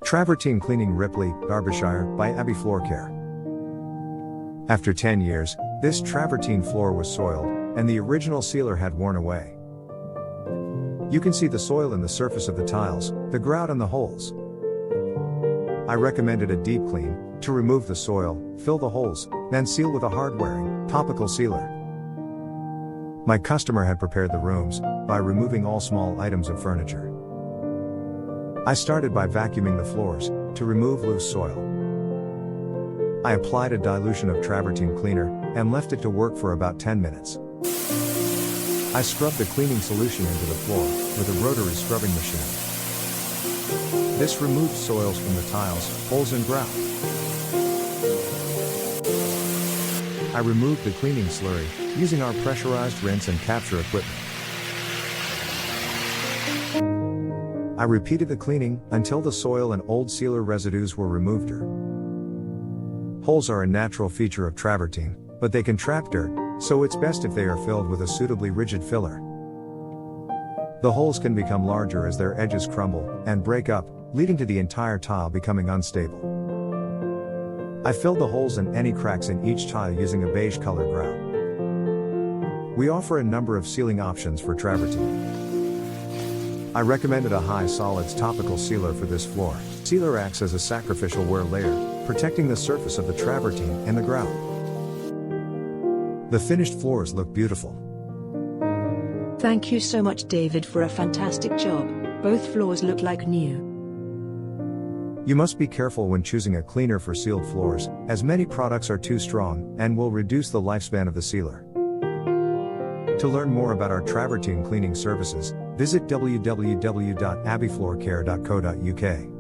Travertine Cleaning Ripley, Derbydhire, by Abbey Floor Care. After 10 years, this travertine floor was soiled, and the original sealer had worn away. You can see the soil in the surface of the tiles, the grout and the holes. I recommended a deep clean, to remove the soil, fill the holes, then seal with a hard-wearing, topical sealer. My customer had prepared the rooms, by removing all small items of furniture. I started by vacuuming the floors, to remove loose soil. I applied a dilution of travertine cleaner, and left it to work for about 10 minutes. I scrubbed the cleaning solution into the floor, with a rotary scrubbing machine. This removed soils from the tiles, holes and grout. I removed the cleaning slurry, using our pressurized rinse and capture equipment. I repeated the cleaning, until the soil and old sealer residues were removed. Holes are a natural feature of travertine, but they can trap dirt, so it's best if they are filled with a suitably rigid filler. The holes can become larger as their edges crumble, and break up, leading to the entire tile becoming unstable. I filled the holes and any cracks in each tile using a beige color grout. We offer a number of sealing options for travertine. I recommended a high solids topical sealer for this floor. Sealer acts as a sacrificial wear layer, protecting the surface of the travertine and the grout. The finished floors look beautiful. Thank you so much, David, for a fantastic job. Both floors look like new. You must be careful when choosing a cleaner for sealed floors, as many products are too strong, and will reduce the lifespan of the sealer. To learn more about our travertine cleaning services, visit www.abbeyfloorcare.co.uk.